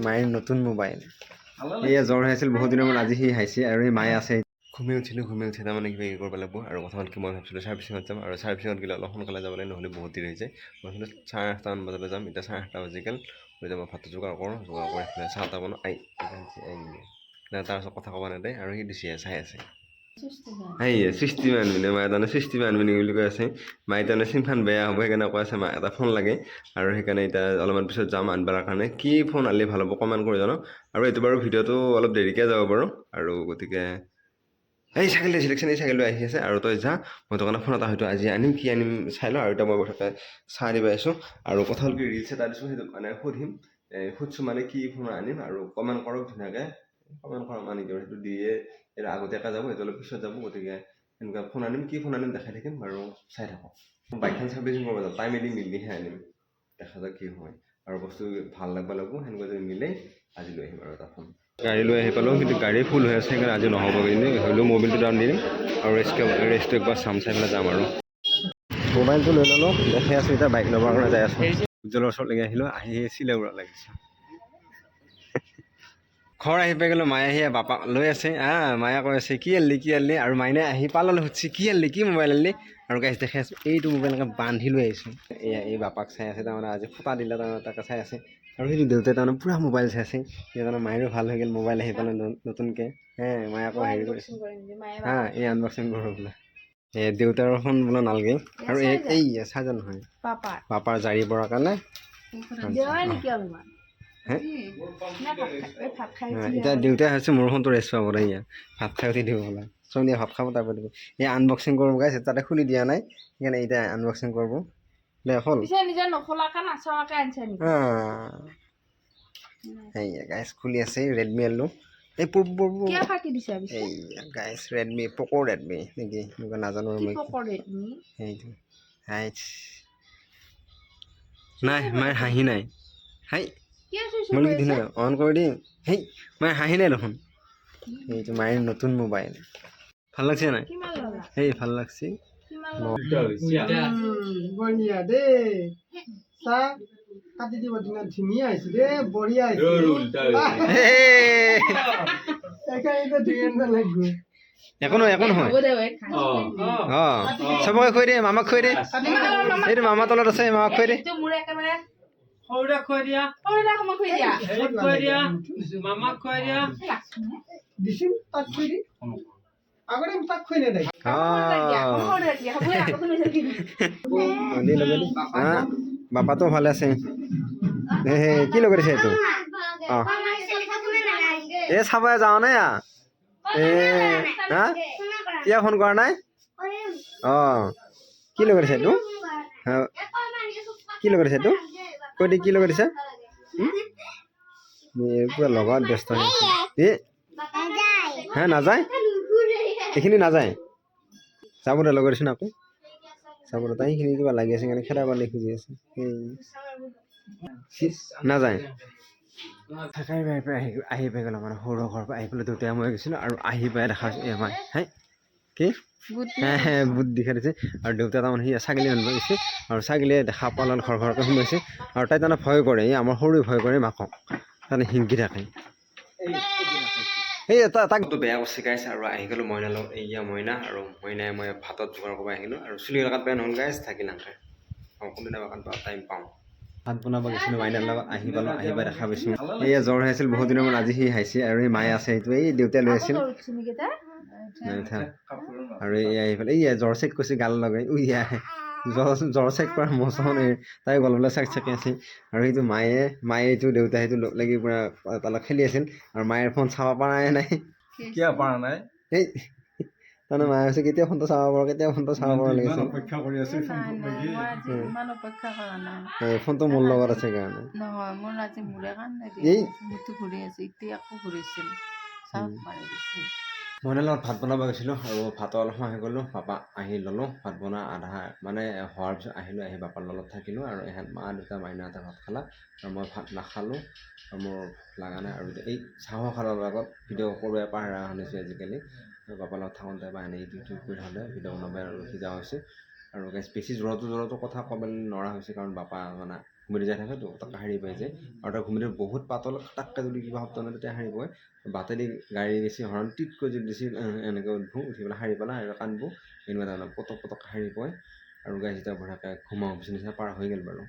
মায়েৰ নতুন মোবাইল এয়া জ্বৰ হৈ আছিল বহুত দিনৰ মূৰত আজি সি হাইছে আৰু এই মায়ে আছে ঘুমি উঠি তাৰমানে কিবা কৰিব লাগিব আৰু কথা হ'ল কি মই ভাবিছিলোঁ ছাৰ্ভিচিঙত যাম আৰু ছাৰ্ভিচিঙত গ'লে অলপ সোনকালে যাব লাগে নহ'লে বহুত দেৰি হৈ যায় মই ভাবিলোঁ 8:30মান বজাতে যাম এতিয়া 8:30 বাজি গ'ল হৈ যাব ভাতটো যোগাৰ কৰি চাহ তাহ বনাওঁ তাৰপিছত কথা ক'ব নেদে আৰু সি দিছে চাই আছে সৃষ্টি মানবিনে মায়ে তাৰমানে সৃষ্টি মানবিনী বুলি কৈ আছে মায়ে তাৰমানে চিমখন বেয়া হ'ব সেইকাৰণে কৈ আছে মায়ে এটা ফোন লাগে আৰু সেইকাৰণে এতিয়া অলপমান পিছত যাম আনবাৰ কাৰণে কি ফোন আনিলে ভাল হ'ব কমেণ্ট কৰি জানো আৰু এইটো বাৰু ভিডিঅ'টো অলপ দেৰিকৈ যাব বাৰু আৰু গতিকে এই চাইকেল চিলেকশ্যন এই চাইকেলটো আহি আছে আৰু তই যা মই তোৰ কাৰণে ফোন এটা হয়তো আজি আনিম কি আনিম চাই লওঁ আৰু এতিয়া মই বৰ্তমানে চাহ দিব আহিছোঁ আৰু কথা হ'ল কি ৰিলছ এটা দিছোঁ সেইটো মানে সুধিম সুধিছোঁ মানে কি ফোন আনিম আৰু কমেণ্ট কৰক ধুনীয়াকৈ কমেণ্ট কৰা মানে কি সেইটো দিয়ে এটা আগতীয়াকৈ যাব সেইটো অলপ পিছত যাব গতিকে এনেকুৱা ফোন আনিম কি ফোন আনিম দেখাই থাকিম আৰু চাই থাকক বাইকখন ছাৰ্ভিচিং কৰিব যাম টাইম এদি মিলিহে আনিম দেখা যাওক কি হয় আৰু বস্তু ভাল লাগব সেনেকুৱা যদি মিলে আজি লৈ আহিম আৰু এটা ফোন গাড়ী লৈ আহি পালোঁ কিন্তু গাড়ী ফুল হৈ আছে সেইকাৰণে আজি নহ'ব কিন্তু হ'লেও মোবাইলটো দাম দিম আৰু ৰেষ্টটো একবাৰ চাই পেলাই যাম আৰু মোবাইলটো লৈ ল'লোঁ দেখাই আছোঁ এতিয়া বাইক ল'বৰ কাৰণে যাই আছোঁ উজ্জ্বলৰ ওচৰলৈকে আহিলোঁ আহি চিলাবুৰা লাগিছে ঘৰ আহি পাই গ'লোঁ মায়ে আহি বাপাক লৈ আছে মায়ে কৈ আছে কি আনিলি আৰু মাইনে আহি পালালে সুধিছে কি আনিলি কি মোবাইল আনিলি আৰু গাইছ দেখাই আছোঁ এইটো মোবাইল এনেকৈ বান্ধি লৈ আহিছোঁ এয়া এই বাপাক চাই আছে তাৰমানে আজি ফটা দিলে তাৰমানে তাকে চাই আছে আৰু সেইটো দেউতাই তাৰমানে পূৰা মোবাইল চাই আছে সেইকাৰণে মায়েৰো ভাল হৈ গ'ল মোবাইল আহি পালে নতুনকৈ মায়ে আকৌ হেৰি কৰিছে এই আনবক্সিং কৰোঁ বোলে দেউতাৰ ফোন বোলে নালাগে আৰু এই চাৰ্জাৰ নহয় পাপাৰ জাৰি পৰাৰ কাৰণে এতিয়া দেউতাই হৈছে মোৰ ফোনটো ৰেষ্ট পাব দে ভাত খাই উঠি দিব বোলে চনীয়া ভাত খাব তাৰপৰা দিব এই আনবক্সিং কৰিব গাইছে তাতে খুলি দিয়া নাই সেইকাৰণে এতিয়া আনবক্সিং কৰিব দে হ'ল গাইছ খুলি আছে ৰেডমি আনিলোঁ এই এই গাইছ ৰেডমি পক' ৰেডমি নেকি এনেকুৱা নাজানো সেইটো নাই মায়ে হাঁহি নাই হাই মই কি ধুনীয়া অন কৰি দিম হেই মায়ে হাঁহি নাই দেখোন এইটো মায়ের নতুন মোবাইল ভাল লাগছে নাই এই ভাল লাগছে বঢ়িয়া দে চা কাটি দিব দিনা ধুনীয়া হৈছে দে বঢ়িয়া একো নহয় চবকে খুৱাই দে মামাক খুৱাই দে এইটো মামা তলত আছে মামাক খুৱাই দে মামাক খুৱাই দিয়া দিছিল তাক খুৱাই দি আগতে তাক খুৱাই নেদে বাপাতো ভালে আছে কি লগাই দিছে এইটো এই চাব যাওঁ নে কিয় ফোন কৰা নাই কি লগাই দিছে এইটো কি লগাই দিছে এইটো কৈ দি কি লগাই দিছে পুৰা লগত ব্যস্ত হৈ আছে নাযায় এইখিনি নাযায় যাব দে লগৰ দিছোন আকৌ চাব দে তাই সেইখিনি কিবা লাগি আছে কাৰণে খেদা পালে খুজি আছে নাযায় থাকাই বাই পৰা আহি পাই গ'ল মানে সৰু ঘৰৰ পৰা আহি পেলাই দেউতাই মই গৈছিলোঁ আৰু আহি পাই দেখা আমাৰ কি বুট দিখাই দিছে আৰু দেউতা তাৰমানে সি ছাগলী আনিব গৈছে আৰু ছাগলীয়ে দেখা পালে ঘৰকৈ সোমাইছে আৰু তাই তাৰমানে ভয় কৰে আমাৰ সৰুৱে ভয় কৰে মাকক তাৰমানে হিংকি থাকে এই তাকতো বেয়া বস্তু গাইছে আৰু আহি গ'লোঁ মইনা লগত এইয়া মইনা আৰু মইনাই মই ভাতত যোগাৰ কৰিব আহিলোঁ আৰু চুলি কাট বেয়া নহ'ল গাইছ থাকি নাখায় কোনদিনা টাইম পাওঁ ভাত বনাব গৈছিলোঁ মাইনাৰ লগত আহি পালোঁ আহি পাই দেখা পাইছোঁ এয়া জ্বৰ হৈ আছিল বহুত দিনৰ মূৰত আজি সি হাইছে আৰু এই মায়ে আছে সেইটো এই দেউতাই লৈ আছিল আৰু এই আহি পেলাই এই জ্বৰ চেক কৰিছে গাল লগাই জ্বৰ চেক কৰা মচন তাই গলবলৈ চাকি আছিল আৰু সেইটো মায়ে এইটো দেউতাই সেইটো লগ লাগি পুৰা তালত খেলি আছিল আৰু মায়েৰ ফোন চাব পৰা নাই কিয় পৰা নাই এই তাৰমানে মায়ে হৈছে কেতিয়া ফোনটো চাব পাৰোঁ কেতিয়া ফোনটো চাব পাৰোঁ লাগিছে ফোনটো মোৰ লগত আছে কাৰণে মইনাৰ লগত ভাত বনাব গৈছিলোঁ আৰু ভাতৰ অলপ সময় আহি গ'লোঁ পাপা আহি ল'লোঁ ভাত বনোৱা আধা মানে হোৱাৰ পিছত আহিলোঁ আহি পাপাৰ লগত থাকিলোঁ আৰু এহেঁত মা দেউতা মাইনাহঁতে ভাত খালা আৰু মই ভাত নাখালোঁ আৰু মোৰ লগা নাই আৰু এই চাহৰ খালৰ লগত ভিডিঅ' কৰোঁ পাহৰা শুনিছোঁ আজিকালি আৰু পাপাৰ লগত থাকোঁতে বা এনেই ইটো কৰি থাকোঁতে ভিডিঅ' বনাব আৰু ৰখি যোৱা হৈছে আৰু বেছি জ্বৰতো কথা ক'ব নোৱাৰা হৈছে কাৰণ পাপা মানে ঘুমটি যাই থাকে তো তাক সাৰি পায় যে আৰু তাৰ ঘুমটিৰ বহুত পাতল টাককৈ যদি কিবা শব্দ নহয় তেতিয়া সাৰি পায় বাটেদি গাড়ী গেছি হৰণ টিটকৈ যদি দিছি এনেকৈ উঠোঁ উঠি পেলাই সাৰি পেলাই আৰু কান্দবো এনেকুৱা ধৰণৰ পটক সাৰি পায় আৰু গাইজ এতিয়া বঢ়িয়াকৈ ঘুমাওঁ বিচনা পাৰ হৈ গ'ল বাৰু।